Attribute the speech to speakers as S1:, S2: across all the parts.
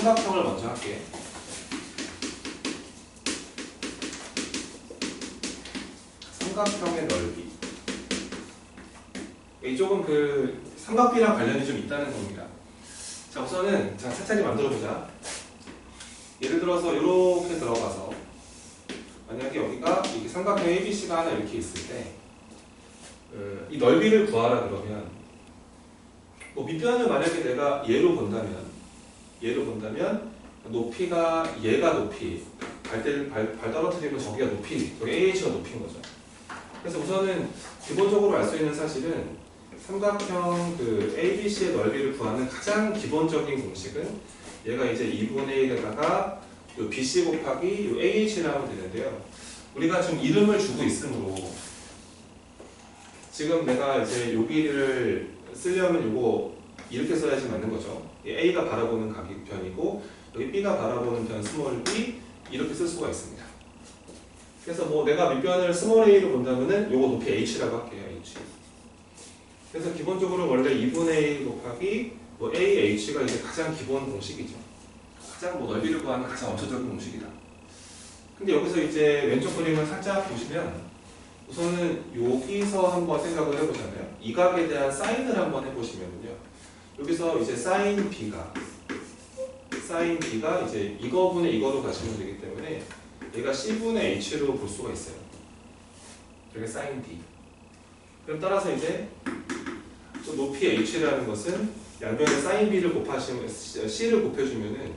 S1: 삼각형을 먼저 할게. 삼각형의 넓이. 이쪽은 그 삼각비랑 관련이 좀 있다는 겁니다. 자, 우선은 차차히 만들어보자. 예를 들어서 이렇게 들어가서 만약에 여기가 이렇게 삼각형 ABC가 하나 이렇게 있을 때 이 넓이를 구하라 그러면 뭐 밑변을 만약에 내가 얘로 본다면 높이가 얘가 높이 발 떨어뜨리면 저기가 높이 여기 AH가 높이인 거죠. 그래서 우선은 기본적으로 알 수 있는 사실은 삼각형 그 ABC의 넓이를 구하는 가장 기본적인 공식은 얘가 이제 2분의 1에다가 요 BC 곱하기 요 AH를 하면 되는데요. 우리가 좀 이름을 주고 있으므로 지금 내가 이제 여기를 쓰려면 요거 이렇게 써야지 맞는 거죠. A가 바라보는 각변이고 여기 B가 바라보는 변 스몰 b 이렇게 쓸 수가 있습니다. 그래서 뭐 내가 밑변을 스몰 a로 본다면은 요거 높이 h라고 할게요. h. 그래서 기본적으로 원래 2분의 1 곱하기 뭐 AH가 이제 가장 기본 공식이죠. 가장 뭐 넓이를 구하는 가장 원초적인 공식이다. 근데 여기서 이제 왼쪽 그림을 살짝 보시면 우선은 여기서 한번 생각을 해보잖아요. 이 각에 대한 사인을 한번 해보시면요. 여기서 이제 사인 B가 이제 이거분의 이거로 가시면 되기 때문에 얘가 C분의 H로 볼 수가 있어요. 이게 사인 D. 그럼 따라서 이제 또 높이 H라는 것은 양변에 사인 B를 곱하시면 C를 곱해주면은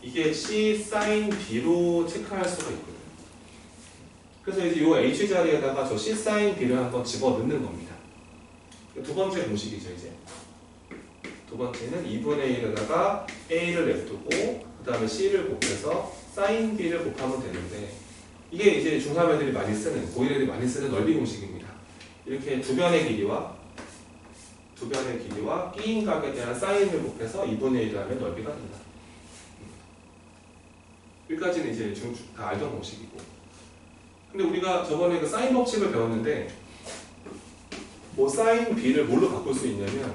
S1: 이게 C 사인 B로 체크할 수가 있거든요. 그래서 이제 이 H 자리에다가 저 C 사인 B를 한번 집어넣는 겁니다. 두 번째 공식이죠, 이제. 두 번째는 2분의 1에다가 A를 냅두고 그 다음에 C를 곱해서 사인 B를 곱하면 되는데 이게 이제 중3 애들이 많이 쓰는, 고1 애들이 많이 쓰는 넓이 공식입니다. 이렇게 두 변의 길이와 끼인 각에 대한 사인을 곱해서 2분의 1을 하면 넓이가 된다. 여기까지는 이제 다 알던 공식이고. 근데 우리가 저번에 그 사인 법칙을 배웠는데 뭐 사인 B를 뭘로 바꿀 수 있냐면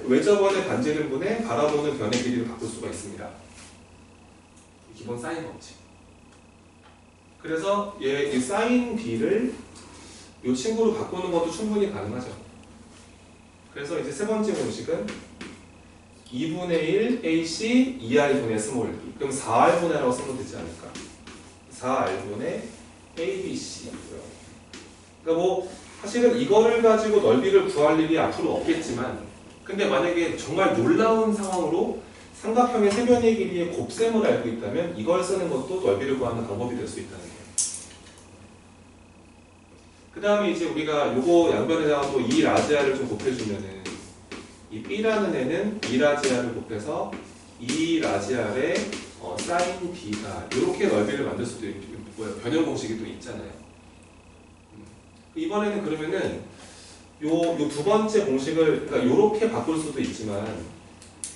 S1: 외접원의 반지름분의 바라보는 변의 길이를 바꿀 수가 있습니다. 기본 사인 법칙. 그래서 이 사인 B를 이 친구로 바꾸는 것도 충분히 가능하죠. 그래서 이제 세 번째 공식은 2분의 1 AC 2R분의 스몰 b. 그럼 4R분의라고 쓰면 되지 않을까? 4R분의 ABC. 그러니까 뭐 사실은 이거를 가지고 넓이를 구할 일이 앞으로 없겠지만 근데 만약에 정말 놀라운 상황으로 삼각형의 세 변의 길이의 곱셈을 알고 있다면 이걸 쓰는 것도 넓이를 구하는 방법이 될 수 있다는 거예요. 그 다음에 이제 우리가 요거 양변에다가 또 이 라지아를 좀 곱해주면은 이 B라는 애는 이 라지아를 곱해서 이 라지아의 사인 B가 이렇게 넓이를 만들 수도 있고 변형 공식이 또 있잖아요. 이번에는 그러면은 요 두 번째 공식을 그러니까 요렇게 바꿀 수도 있지만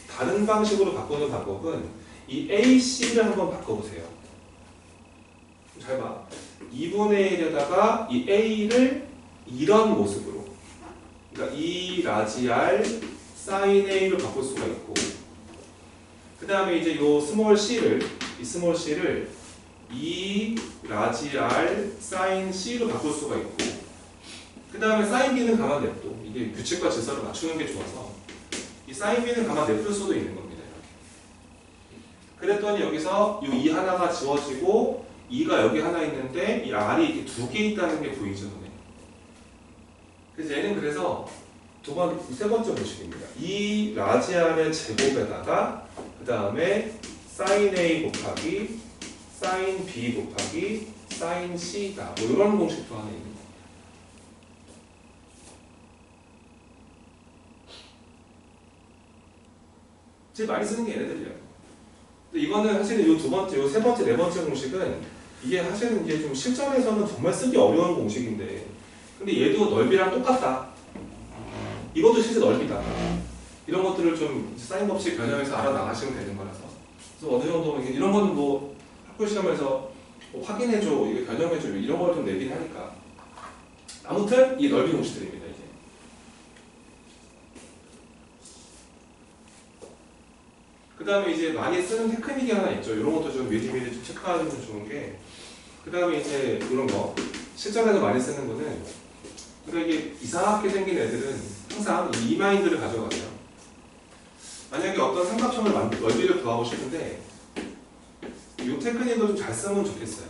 S1: 다른 방식으로 바꾸는 방법은 이 AC를 한번 바꿔보세요. 잘 봐. 2분의 1에다가 이 A를 이런 모습으로 그러니까 이 라지알 사인 A로 바꿀 수가 있고 그 다음에 이제 요 스몰 C를 이 라지알 사인 C로 바꿀 수가 있고 그 다음에 사인 B는 가만 냅둬. 이게 규칙과 질서를 맞추는 게 좋아서 이 사인 B는 가만 냅둘 수도 있는 겁니다. 이렇게. 그랬더니 여기서 이 하나가 지워지고 2가 여기 하나 있는데 이 R이 이렇게 두 개 있다는 게 보이죠, 눈에. 그래서 얘는 그래서 세 번째 공식입니다. 이 라지알의 제곱에다가 그 다음에 사인 A 곱하기 사인 B 곱하기 사인 C다. 뭐 이런 공식도 하나 있는 거예요. 제일 많이 쓰는 게 얘네들이에요. 근데 이거는 사실은 요 세 번째, 네 번째 공식은 이게 사실은 이제 좀 실전에서는 정말 쓰기 어려운 공식인데 근데 얘도 넓이랑 똑같다. 이것도 실제 넓이다. 이런 것들을 좀 사인 법칙 변형해서 알아나가시면 되는 거라서 그래서 어느 정도 이런 거는 뭐 학교 시험에서 뭐 확인해줘, 이게 변형해줘 이런 걸 좀 내긴 하니까 아무튼 이 넓이 공식들입니다. 이제 그 다음에 이제 많이 쓰는 테크닉이 하나 있죠. 이런 것도 좀 미리미리 좀 체크하면 좋은 게, 그 다음에 이제 이런 거 실전에서 많이 쓰는 거는, 그러니까 이게 이상하게 생긴 애들은 항상 이 마인드를 가져가세요. 만약에 어떤 삼각형을 넓이를 구하고 싶은데 이 테크닉을 좀 잘 쓰면 좋겠어요.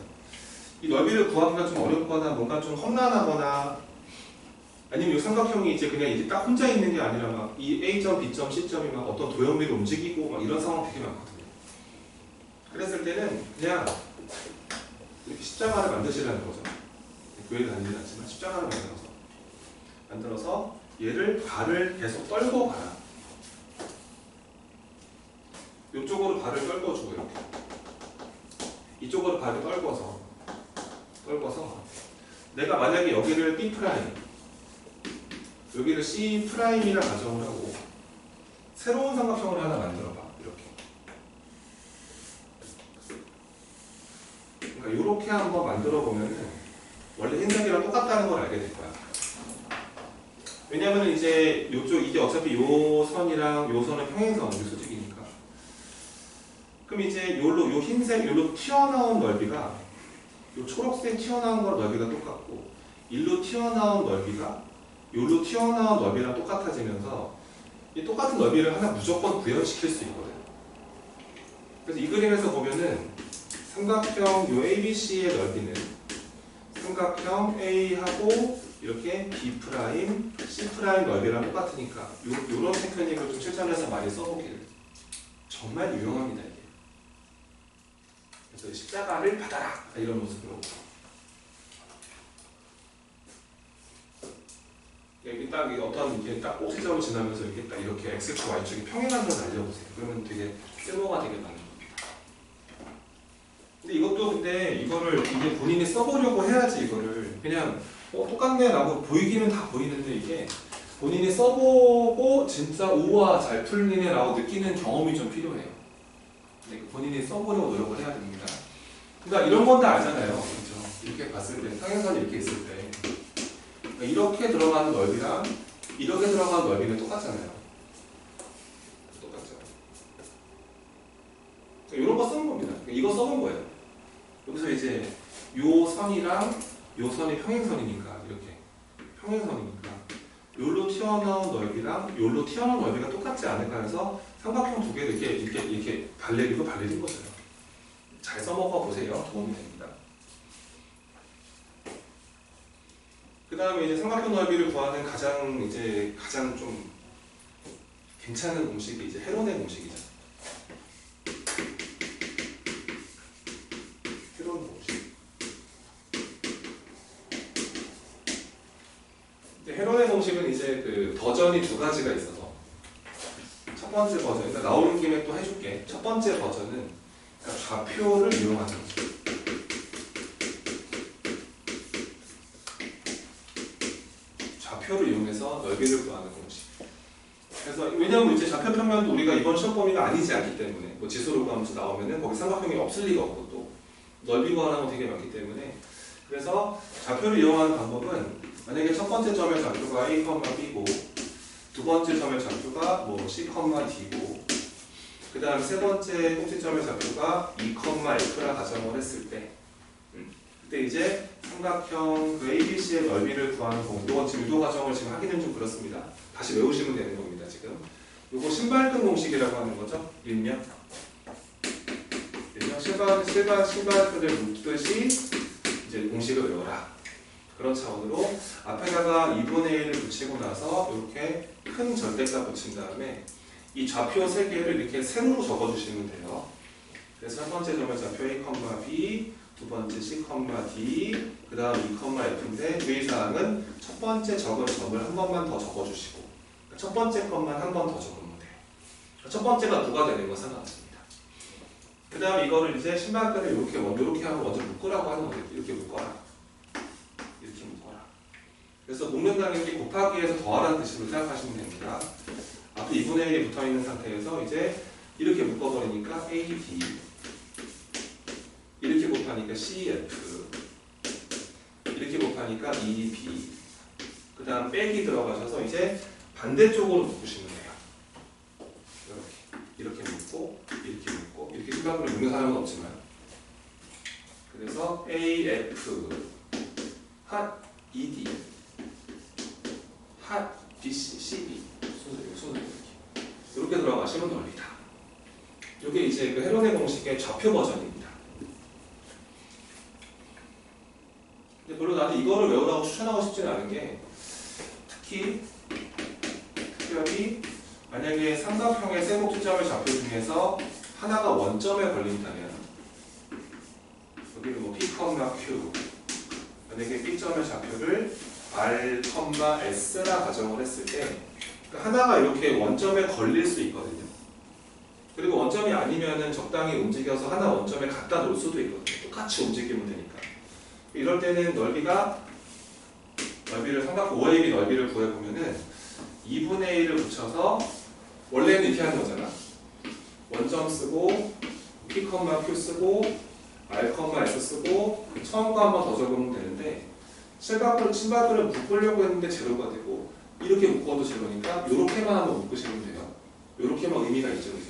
S1: 이 넓이를 구하기가 좀 어렵거나 뭔가 좀 험난하거나, 아니면 이 삼각형이 이제 그냥 이제 딱 혼자 있는 게 아니라 막 이 A점, B점, C점이 막 어떤 도형미를 움직이고 막 이런 상황 되게 많거든요. 그랬을 때는 그냥 이렇게 십자가를 만드시라는 거죠. 교회를 다니진 않지만 십자가를 만들어서 얘를 발을 계속 떨고 가라. 이쪽으로 발을 떨궈주고 이렇게 이쪽으로 발을 떨궈서 내가 만약에 여기를 B 프라임, 여기를 C 프라임이라 가정을 하고 새로운 삼각형을 하나 만들어봐. 이렇게. 그러니까 이렇게 한번 만들어 보면은 원래 흰색이랑 똑같다는 걸 알게 될 거야. 왜냐면 이제 요쪽 이게 어차피 요 선이랑 요 선은 평행선 수직이니까. 그럼 이제 요 흰색 요로 튀어나온 넓이가 요 초록색 튀어나온 거 넓이가 똑같고, 일로 튀어나온 넓이가 요로 튀어나온 넓이랑 똑같아지면서 이 똑같은 넓이를 하나 무조건 구현시킬 수 있거든. 그래서 이 그림에서 보면은 삼각형 요 ABC의 넓이는 삼각형 A하고 이렇게 B 프라임, C 프라임 넓이랑 똑같으니까 요런 테크닉을 좀 실전에서 많이 써보기를. 정말 유용합니다 이게. 그래서 십자가를 받아라 이런 모습으로. 여기 딱 어떤 이렇게 딱 꼭지점을 지나면서 이렇게 딱 이렇게 X축, Y축이 평행한 걸 알려보세요. 그러면 되게 쓸모가 되게 많은 겁니다. 근데 이것도 근데 이거를 이게 본인이 써보려고 해야지 이거를 그냥 똑같네 라고 보이기는 다 보이는데 이게 본인이 써보고 진짜 우와 잘 풀리네 라고 느끼는 경험이 좀 필요해요. 네, 본인이 써보려고 노력을 해야 됩니다. 그러니까 이런 건 다 알잖아요. 그렇죠? 이렇게 봤을 때 상행선이 이렇게 있을 때 그러니까 이렇게 들어가는 넓이랑 이렇게 들어가는 넓이는 똑같잖아요. 똑같죠. 그러니까 이런 거 쓰는 겁니다. 그러니까 이거 써본 거예요. 여기서 이제 요 선이랑 요 선이 평행선이니까 이렇게 평행선이니까 요로 튀어나온 넓이랑 요로 튀어나온 넓이가 똑같지 않을까 해서 삼각형 두 개를 이렇게 발레리로 발레린 거죠. 잘 써먹어 보세요. 도움이 됩니다. 그 다음에 이제 삼각형 넓이를 구하는 가장 좀 괜찮은 공식이 이제 헤론의 공식이죠. 헤론 공식. 헤론의 공식은 이제 그 버전이 두 가지가 있어서 첫 번째 버전, 그러니까 나오는 김에 또 해줄게. 첫 번째 버전은 좌표를 이용하는 거죠. 좌표를 이용해서 넓이를 구하는 공식. 그래서 왜냐하면 이제 좌표 평면도 우리가 이번 시험 범위가 아니지 않기 때문에 뭐 지수로 구하면서 나오면은 거기 삼각형이 없을 리가 없고 또 넓이 구하는 거 되게 많기 때문에 그래서 좌표를 이용하는 방법은 만약에 첫 번째 점의 좌표가 A, B고 두 번째 점의 좌표가 뭐 C, D고 그 다음 세 번째 꼭지점의 좌표가 2,F라 가정을 했을 때 그때 이제 삼각형 그 ABC의 넓이를 구하는 공식, 지금 유도 과정을 지금 하기는 좀 그렇습니다. 다시 외우시면 되는 겁니다. 지금 요거 신발끈 공식이라고 하는 거죠. 일명 신발끈을 묶듯이 이제 공식을 외워라. 그런 차원으로 앞에다가 2분의 1을 붙이고 나서 이렇게 큰 절대값 붙인 다음에 이 좌표 세 개를 이렇게 세로로 적어주시면 돼요. 그래서 첫 번째 점의 좌표 A, B, 두 번째 C, D, 그 다음 2,F인데 주의사항은 첫 번째 적은 점을 한 번만 더 적어주시고 첫 번째 것만 한 번 더 적으면 돼요. 첫 번째가 누가 되는 건 상관없습니다. 그 다음 이거를 이제 신발끈을 이렇게 하고 먼저 묶으라고 하는 거예요. 이렇게 묶어라. 이렇게 묶어라. 그래서 묶는다는 게 곱하기에서 더하라는 뜻으로 생각하시면 됩니다. 앞에 2분의 1이 붙어있는 상태에서 이제 이렇게 묶어버리니까 A, D 이렇게 곱하니까 C, F 이렇게 곱하니까 E, B 그 다음 빼기 들어가셔서 이제 반대쪽으로 묶으시면 돼요. 이렇게 묶고 심박을 묻는 사람은 없지만. 그래서 AF 핫 ED 핫 BC, CB 순서 이렇게 들어가시면 넓이다. 이게 이제 그 헤론의 공식의 좌표 버전입니다. 근데 별로 나는 이거를 외우라고 추천하고 싶지는 않은 게 특별히 만약에 삼각형의 세목투점의 좌표 중에서 하나가 원점에 걸린다면 여기는 뭐 P, Q 만약에 B점의 좌표를 R, S라 가정을 했을 때 하나가 이렇게 원점에 걸릴 수 있거든요. 그리고 원점이 아니면은 적당히 움직여서 하나 원점에 갖다 놓을 수도 있거든요. 똑같이 움직이면 되니까. 이럴 때는 넓이를 삼각형 OAB 넓이를 구해보면은 2분의 1을 붙여서 원래는 이렇게 하는 거잖아. 원점 쓰고 P, Q 쓰고 R, S 쓰고 처음과 한 번 더 적으면 되는데 심박을 묶으려고 했는데 제로가 되고 이렇게 묶어도 제로니까 이렇게만 한번 묶으시면 돼요. 이렇게만 의미가 있죠, 그죠?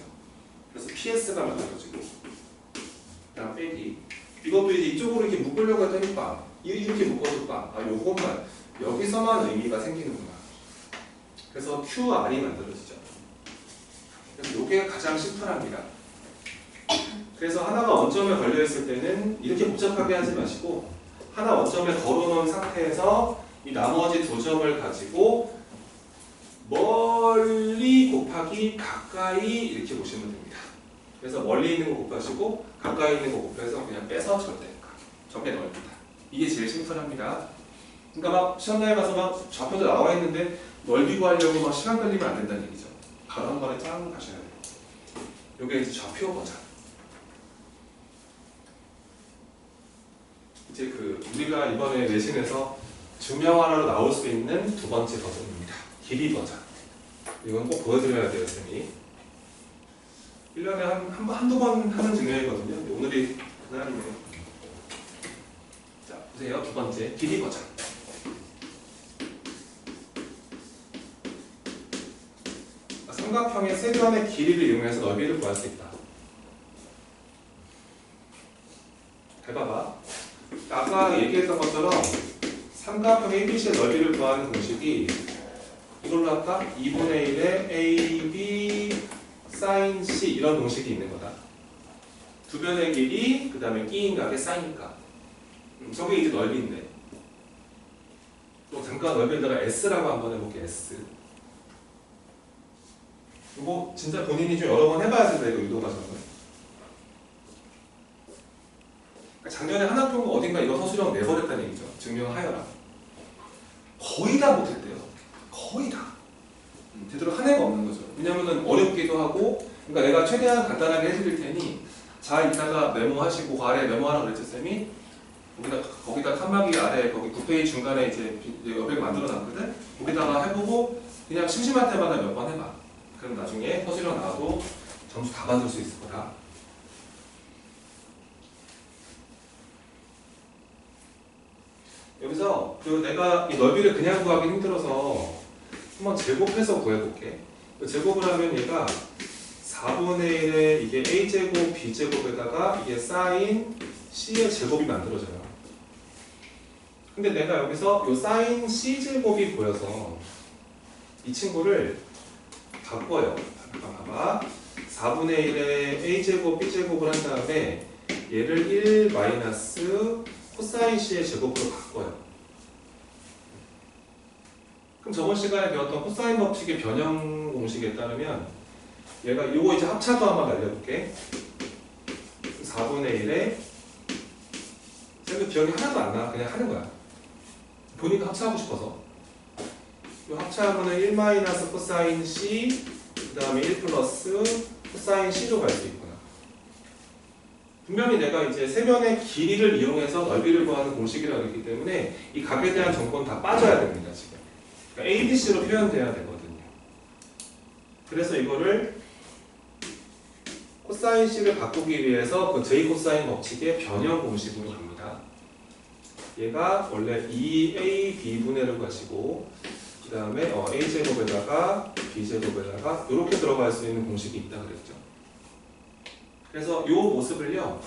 S1: 그래서 PS가 만들어지고 그다음 빼기 이것도 이제 이쪽으로 이렇게 묶으려고 했더니 빵 이렇게 묶어도 빵 요것만 여기서만 의미가 생기는구나. 그래서 QR이 만들어지죠. 그래서 이게 가장 심플합니다. 그래서 하나가 원점에 걸려있을 때는 이렇게 복잡하게 하지 마시고 하나 원점에 걸어놓은 상태에서 이 나머지 두 점을 가지고 멀리 곱하기 가까이 이렇게 보시면 됩니다. 그래서 멀리 있는 거 곱하시고 가까이 있는 거 곱해서 그냥 빼서 적게 넓히다. 이게 제일 심플합니다. 그러니까 막 시험장에 가서 막 좌표도 나와 있는데 넓이 구하려고 막 시간 걸리면 안 된다는 얘기죠. 바로 한 번에 짱 가셔야 돼요. 이게 이제 좌표 버전. 이제 우리가 이번에 내신에서 증명하라로 나올 수 있는 두 번째 버전입니다. 길이 버전. 이건 꼭 보여드려야 돼요, 쌤이. 1년에 한두 번 하는 증명이거든요. 오늘이 그날이네요. 자, 보세요. 두 번째, 길이 버전. 삼각형의 세 변의 길이를 이용해서 넓이를 구할 수 있다. 해봐봐. 아까 얘기했던 것처럼 삼각형 ABC의 넓이를 구하는 공식이 이걸로 할까? 2분의 1의 AB sin C 이런 공식이 있는 거다. 두 변의 길이, 그 다음에 끼인 각의 사인값. 저게 이제 넓이인데. 또 잠깐 넓이에다가 S라고 한번 해볼게, S. 이거 진짜 본인이 좀 여러 번 해봐야 된다, 이거 의도가 저는. 작년에 한학평 어딘가 이거 서술형 내버렸다는 얘기죠. 증명하여라. 거의 다 못했대요. 거의 다. 제대로 한 해가 없는 거죠. 왜냐면은 어렵기도 하고, 그러니까 내가 최대한 간단하게 해드릴 테니 잘 이따가 메모하시고 아래 메모하라고 그랬죠, 쌤이. 거기다 칸막이 아래 거기 9페이지 중간에 이제 여백을 만들어 놨거든. 거기다가 해보고 그냥 심심할 때마다 몇 번 해봐. 그럼 나중에 서술형 나와도 점수 다 받을 수 있을 거다. 여기서 내가 이 넓이를 그냥 구하기 힘들어서 한번 제곱해서 구해볼게. 제곱을 하면 얘가 4분의 1의 이게 A제곱 B제곱에다가 이게 사인 C의 제곱이 만들어져요. 근데 내가 여기서 이 사인 C제곱이 보여서 이 친구를 바꿔요. 봐봐. 4분의 1의 A제곱 B제곱을 한 다음에 얘를 1 마이너스 코사인 C의 제곱으로 바꿔요. 그럼 저번 시간에 배웠던 코사인 법칙의 변형 공식에 따르면 얘가 이거 이제 합차도 한번 날려볼게. 4분의 1에 쌤도 기억이 하나도 안 나. 그냥 하는 거야. 보니까 합차하고 싶어서. 이 합차하면은 1 마이너스 코사인 C 그 다음에 1 플러스 코사인 C로 갈 수 있구나. 분명히 내가 이제 세 변의 길이를 이용해서 넓이를 구하는 공식이라고 했기 때문에 이 각에 대한 정보는 다 빠져야 됩니다, 지금. 그러니까 ABC로 표현돼야 되거든요. 그래서 이거를 코사인 C를 바꾸기 위해서 그 J 코사인 법칙의 변형 공식으로 갑니다. 얘가 원래 2A, B분해를 가지고 그 다음에 A제곱에다가 B제곱에다가 이렇게 들어갈 수 있는 공식이 있다 그랬죠. 그래서 이 모습을요,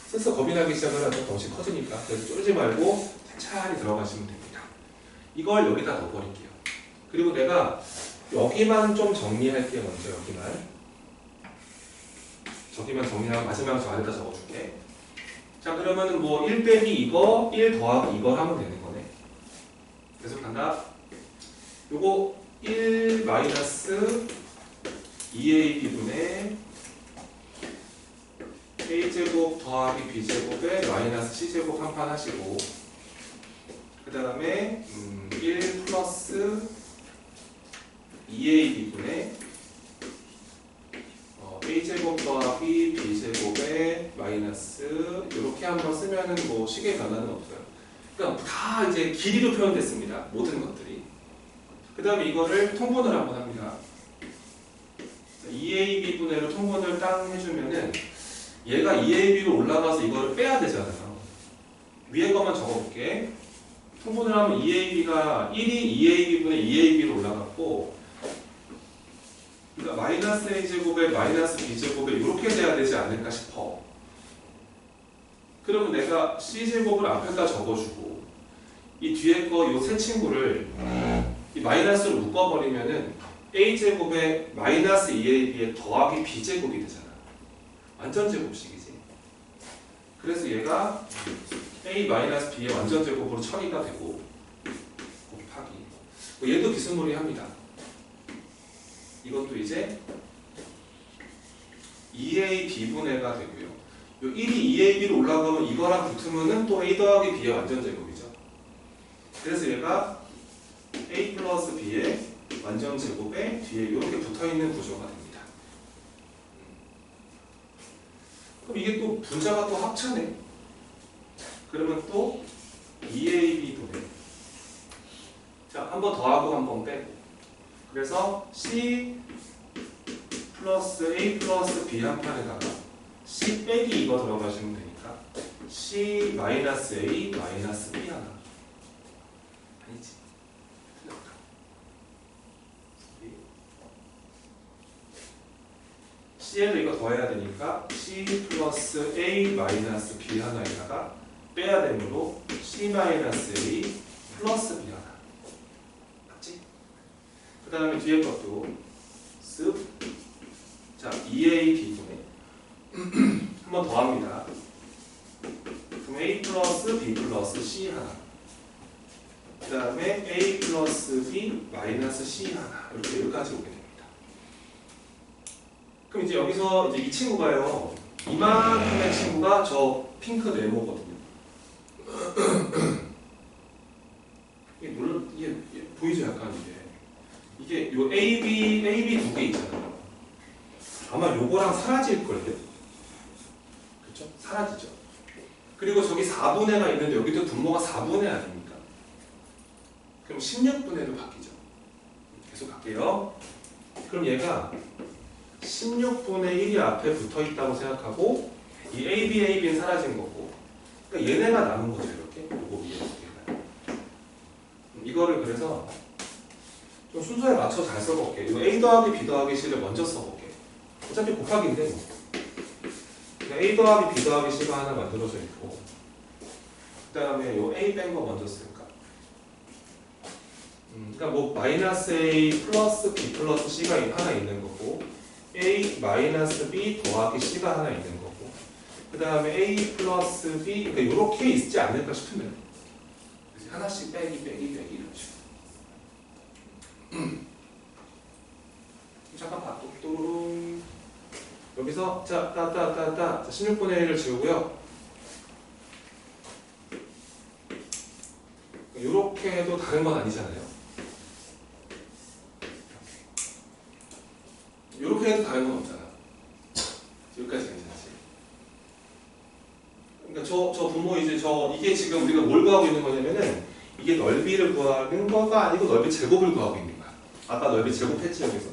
S1: 슬슬 겁이 나기 시작을 하면 덩치 커지니까 그래서 쫄지 말고 천천히 들어가시면 됩니다. 이걸 여기다 넣어버릴게요. 그리고 내가 여기만 좀 정리할게요. 먼저 저기만 정리하고 마지막에 저 안에다 적어줄게. 자, 그러면은 뭐 1 빼기 이거, 1 더하기 이걸 하면 되는 거네. 계속 간다. 요거 1 마이너스 2ab분의 a제곱 더하기 b제곱에 마이너스 c제곱 한 판 하시고, 그 다음에 1 플러스 2ab분의 a제곱 더하기 b제곱에 마이너스 이렇게 한번 쓰면은 뭐 식의 변화는 없어요. 그러니까 다 이제 길이로 표현됐습니다. 모든 것들이. 그 다음에 이거를 통분을 한번 합니다. 2ab분의로 통분을 땅 해주면은 얘가 2ab로 올라가서 이거를 빼야 되잖아요. 위에 것만 적어볼게. 통분을 하면 2ab가 1이 2ab분의 2ab로 올라갔고, 그러니까 마이너스 a제곱에 마이너스 b제곱에 이렇게 돼야 되지 않을까 싶어. 그러면 내가 c제곱을 앞에다 적어주고 이 뒤에 거 이 세 친구를 이 마이너스로 묶어버리면은 a제곱에 마이너스 2ab에 더하기 b제곱이 되잖아. 완전 제곱식이지. 그래서 얘가 a 마이너스 b의 완전 제곱으로 처리가 되고 곱하기. 얘도 비스무리합니다. 이것도 이제 2ab분의가 되고요. 요 1이 2ab로 올라가면 이거랑 붙으면은 또 a 더하기 b의 완전 제곱이죠. 그래서 얘가 a 플러스 b의 완전 제곱에 뒤에 이렇게 붙어있는 구조가 됩니다. 그럼 이게 또 분자가 또 합차네. 그러면 또 2ab분의, 자, 한 번 더하고 한 번 빼고, 그래서 c 플러스 a 플러스 b 한 판에다가 c 빼기 이거 들어가시면 되니까 c 마이너스 a 마이너스 b 하나. 아니지. 틀렸다. c에도 이거 더해야 되니까 c 플러스 a 마이너스 b 하나에다가 빼야 되므로 c 마이너스 a 플러스 b 하나. 맞지? 그 다음에 뒤에 것도 쓱. 자, 2ab분의 한 번 더 합니다. 그럼 a 플러스 b 플러스 c 하나. 그 다음에 a 플러스 b 마이너스 c 하나. 이렇게 여기까지 오게 됩니다. 그럼 이제 여기서 이제 이 친구가요, 이만큼의 친구가 저 핑크 네모거든요. 이게 보이죠? 약간 이게 요 AB 두 개 있잖아요. 아마 요거랑 사라질걸요? 그쵸? 사라지죠. 그리고 저기 4분의가 있는데 여기도 분모가 4분의 아닙니까? 그럼 16분의로 바뀌죠. 계속 갈게요. 그럼 얘가 16분의 1이 앞에 붙어 있다고 생각하고 이 AB는 사라진 거고, 그러니까 얘네가 남은 거죠. 이렇게 요거 위에 두 개가. 이거를 그래서 좀 순서에 맞춰 잘 써볼게. 요 A 더하기 B 더하기 C를 먼저 써볼게. 어차피 곱하기인데 뭐. A 더하기 B 더하기 C가 하나 만들어져 있고, 그 다음에 요 A 뺀 거 먼저 쓸까? 그러니까 뭐 마이너스 A 플러스 B 플러스 C가 하나 있는 거고, A 마이너스 B 더하기 C가 하나 있는 거고, 그 다음에 A 플러스 B, 그러니까 이렇게 있지 않을까 싶으면 하나씩 빼기 이런 식으로. 잠깐 봐. 또르릉. 여기서 자 16분의 1을 지우고요. 이렇게 해도 다른 건 아니잖아요. 이렇게 해도 다른 건 없잖아. 여기까지 괜찮지. 그러니까 저 분모 이제 이게 지금 우리가 뭘 구하고 있는 거냐면은 이게 넓이를 구하는 거가 아니고 넓이 제곱을 구하고 있는 거야. 아까 넓이 제곱했지 여기서.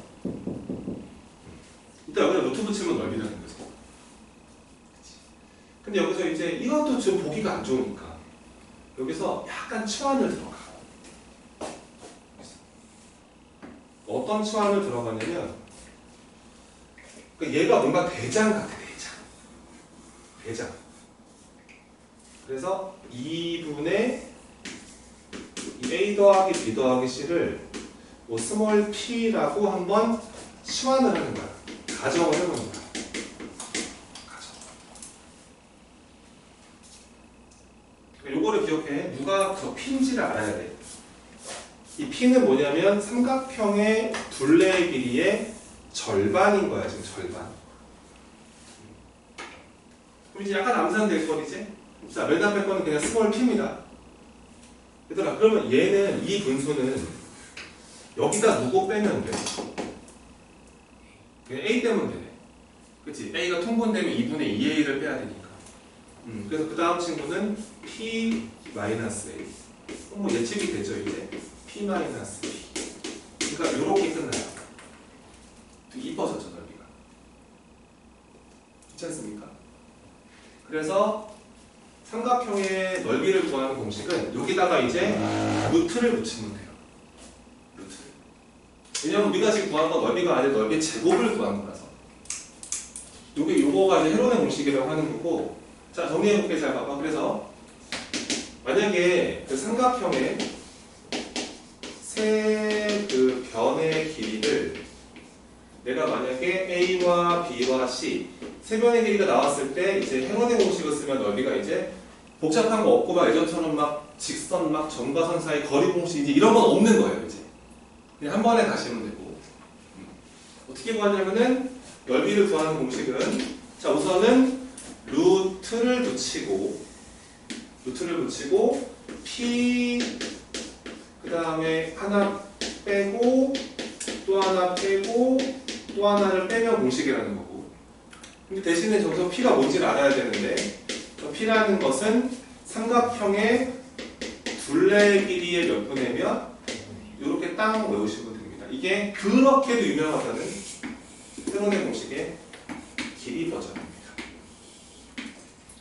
S1: 일단 여기다 루트 붙이면 넓이라는 거지. 근데 여기서 이제 이것도 지금 보기가 안 좋으니까 여기서 약간 치환을 들어가. 어떤 치환을 들어가냐면 얘가 뭔가 대장 같아. 대장. 대장. 그래서 2분의 A 더하기 B 더하기 C를 뭐 스몰 p라고 한번 치환을 하는 거야. 가정을 해보는 거야. 가정. 요거를 기억해. 누가 그 p인지를 알아야 돼. 이 p는 뭐냐면 삼각형의 둘레의 길이의 절반인 거야. 지금 절반. 그럼 이제 약간 암산될 거리지? 자, 면답할 거는 그냥 스몰 p입니다. 얘들아, 그러면 얘는 이 분수는 여기다 누구 빼면 돼? 그냥 A 빼면 되네. 그치? A가 통분되면 2분의 2A를 빼야 되니까. 그래서 그 다음 친구는 P-A. 뭐 예측이 되죠, 이제. P-P. 그러니까 요렇게 끝나요. 되게 이뻐졌죠, 넓이가. 그렇지 않습니까? 그래서 삼각형의 넓이를 구하는 공식은 여기다가 이제 루트를 붙이면 돼요. 루트. 왜냐면 우리가 지금 구한 건 넓이가 아니라 넓이의 제곱을 구한 거라서. 요거가 이제 헤론의 공식이라고 하는 거고. 자, 정리해볼게. 잘 봐봐. 그래서 만약에 그 삼각형의 세 그 변의 길이를 내가 만약에 A와 B와 C 세 변의 길이가 나왔을 때 이제 헤론의 공식을 쓰면 넓이가 이제 복잡한 거 없고 막 예전처럼 막 직선 막 점과 선 사이 거리 공식 이제 이런 건 없는 거예요. 이제 그냥 한 번에 다시면 되고. 어떻게 구하냐면은 넓이를 구하는 공식은 자 우선은 루트를 붙이고 P 그 다음에 하나 빼고 또 하나 빼고 또 하나를 빼면 공식이라는 거고. 근데 대신에 저기서 P가 뭔지를 알아야 되는데 P라는 것은 삼각형의 둘레 길이의 몇 분이면 이렇게 딱 외우시면 됩니다. 이게 그렇게도 유명하다는 헤론의 공식의 길이 버전입니다.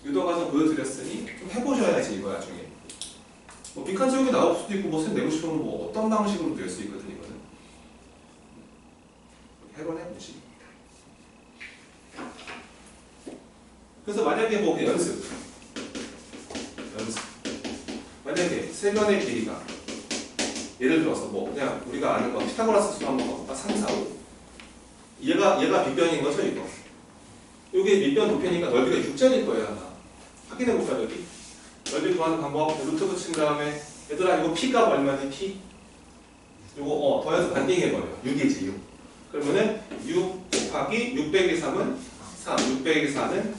S1: 유도 가서 보여드렸으니 좀 해보셔야지 이거 나중에. 뭐 빈칸 채우기 나올 수도 있고 뭐 쌤 내고 싶으면 뭐 어떤 방식으로 될 수 있거든 이거는. 헤론의 공식입니다. 그래서 만약에 뭐 연습 만약에 세 변의 길이가 예를 들어서 뭐 그냥 우리가 아는 거 피타고라스 수 한번 가볼까? 3, 4, 5 얘가 빗변인 거죠 이거. 요게 밑변 도편이니까 넓이가 6짜리일 거예요 아마. 확인해볼까 여기? 넓이 구하는 방법 루트 붙인 다음에 얘들아 이거 P값 얼마니? P? 요거 더해서 반띵해버려. 6이지 6. 그러면은 6 곱하기 6 빼기 3은 3, 6 빼기 4는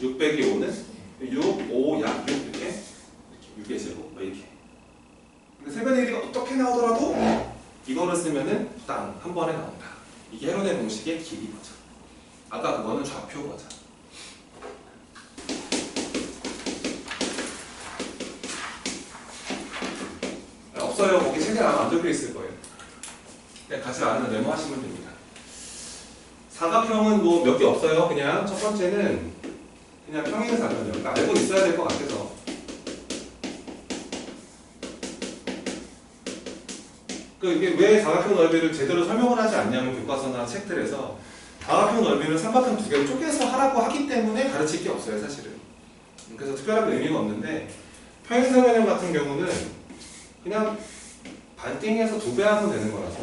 S1: 6 빼기 5는 6, 5, 약 6 이렇게 6의 제곱 뭐 이렇게. 근데 세 변의 길이가 어떻게 나오더라도 이거를 쓰면은 딱 한 번에 나온다. 이게 헤론의 공식의 길이 버전. 아까 그거는 좌표 버전. 없어요. 거기 책에 아마 안 적혀 있을 거예요. 그냥 같이 아는 메모하시면 됩니다. 사각형은 뭐 몇 개 없어요. 그냥 첫 번째는 그냥 평행 사변이요. 그러니까 알고 있어야 될 것 같아서. 이게 왜 사각형 넓이를 제대로 설명을 하지 않냐면 교과서나 책들에서 사각형 넓이를 삼각형 두 개로 쪼개서 하라고 하기 때문에 가르칠 게 없어요, 사실은. 그래서 특별한 의미가 없는데 평행사변형 같은 경우는 그냥 반띵해서 2배 하면 되는 거라서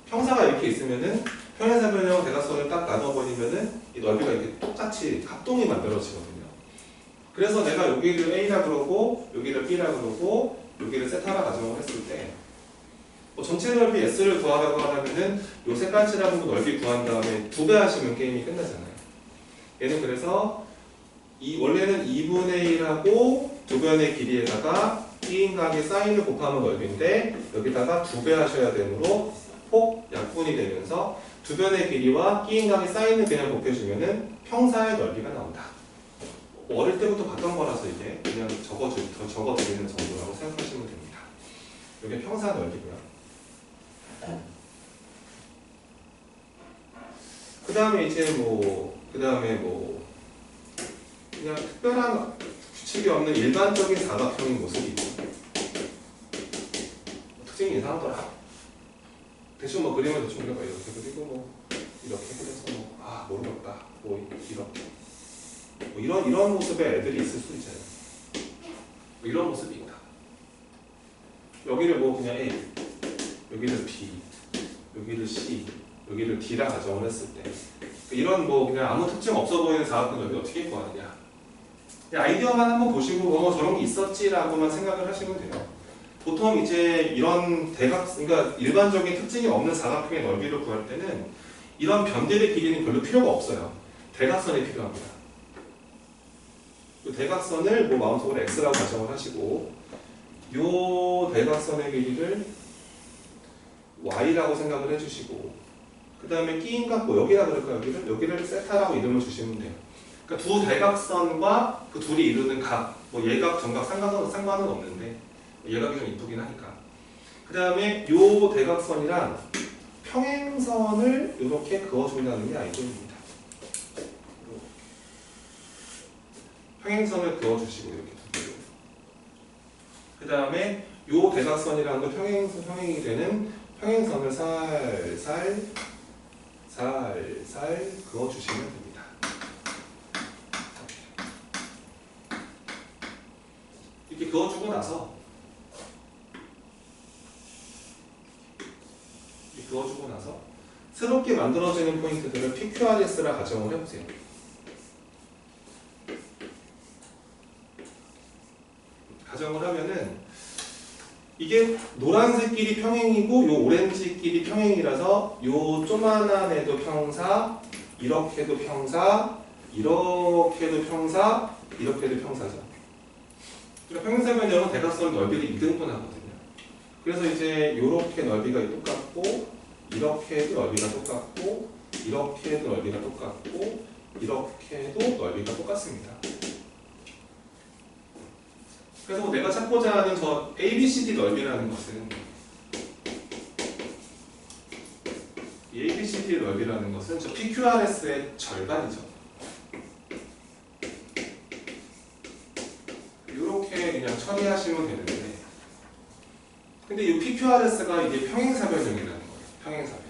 S1: 평사가 이렇게 있으면은 평행사변형 대각선을 딱 나눠버리면은 이 넓이가 이렇게 똑같이 합동이 만들어지거든요. 그래서 내가 여기를 A라 그러고 여기를 B라 그러고 여기를 세타라 가정을 했을 때 뭐 전체 넓이 S를 구하라고 하면은 요 색깔칠하고 넓이 구한 다음에 2배 하시면 게임이 끝나잖아요. 얘는 그래서 원래는 2분의 1하고 두 변의 길이에다가 B인각의 사인을 곱하면 넓이인데 여기다가 2배 하셔야 되므로 폭 약분이 되면서 두 변의 길이와 B인각의 사인을 그냥 곱해주면은 평사의 넓이가 나온다. 어릴 때부터 봤던 거라서 이게 그냥 적어드리는 정도라고 생각하시면 됩니다. 이게 평사 넓이고요. 그 다음에 이제 그냥 특별한 규칙이 없는 일반적인 사각형의 모습이고 특징이 이상하더라. 대충 뭐 그림을 대충 그려봐. 이렇게 그리고 뭐 이렇게 그려서 모르겠다. 뭐 이렇게 뭐 이런 모습의 애들이 있을 수 있잖아요. 뭐 이런 모습이 있다. 여기를 뭐 그냥 A, 여기를 B, 여기를 C, 여기를 D라 가정을 했을 때 이런 뭐 그냥 아무 특징 없어 보이는 사각형 넓이 어떻게 구하느냐. 아이디어만 한번 보시고 뭐 저런 게 있었지라고만 생각을 하시면 돼요. 보통 이제 이런 그러니까 일반적인 특징이 없는 사각형의 넓이를 구할 때는 이런 변들의 길이는 별로 필요가 없어요. 대각선이 필요합니다. 그 대각선을 뭐 마음속으로 x라고 가정을 하시고 요 대각선의 길이를 y라고 생각을 해주시고 그 다음에 끼인 값 뭐 여기라 그럴까요? 여기를 세타라고 이름을 주시면 돼요. 그러니까 두 대각선과 그 둘이 이루는 각, 뭐 예각, 정각 상관은 없는데 예각이 좀 이쁘긴 하니까. 그 다음에 요 대각선이랑 평행선을 이렇게 그어준다는 게 아이디어입니다. 평행선을 그어주시고 이렇게 두 개로. 그 다음에 요 대각선이랑 도 평행이 되는 평행선을 살살 그어주시면 됩니다. 이렇게 그어주고 나서 새롭게 만들어지는 포인트들을 PQRS라 가정을 해보세요. 가정을 하면은 이게 노란색끼리 평행이고 요 오렌지끼리 평행이라서 요 조만한 애도 평사, 이렇게도 평사, 이렇게도 평사, 이렇게도 평사죠. 그러니까 평행사변형은 대각선 넓이를 이등분하거든요. 그래서 이제 요렇게 넓이가 똑같고 이렇게도 넓이가 똑같고 이렇게도 넓이가 똑같고 이렇게도 넓이가 똑같습니다. 그래서 뭐 내가 찾고자 하는 저 ABCD 넓이라는 것은 이 ABCD 넓이라는 것은 저 PQRS의 절반이죠. 이렇게 그냥 처리하시면 되는데 근데 이 PQRS가 이제 평행사변형이라는 거예요. 평행사변형.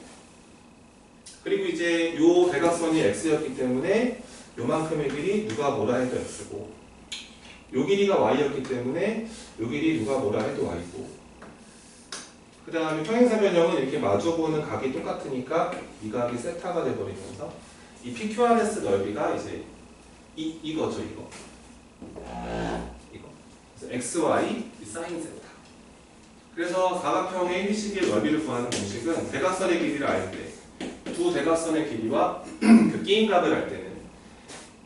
S1: 그리고 이제 요 대각선이 X였기 때문에 요만큼의 길이 누가 뭐라 해도 X고 요 길이가 Y였기 때문에 요 길이 누가 뭐라 해도 Y고 그 다음에 평행사변형은 이렇게 마주보는 각이 똑같으니까 이 각이 세타가 돼버리면서 이 PQRS 넓이가 이제 이거죠. 이거. 그래서 XY 사인 세타. 그래서 사각형 ABCD의 넓이를 구하는 공식은 대각선의 길이를 알 때 두 대각선의 길이와 그 끼인 값을 알 때는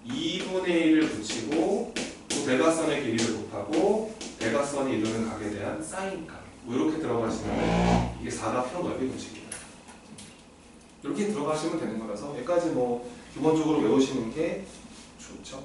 S1: 2분의 1을 붙이고 두 대각선의 길이를 곱하고 대각선이 이루는 각에 대한 사인 값 뭐 이렇게 들어가시면 이게 사각형 넓이 공식이에요. 이렇게 들어가시면 되는 거라서 여기까지 뭐 기본적으로 외우시는 게 좋죠.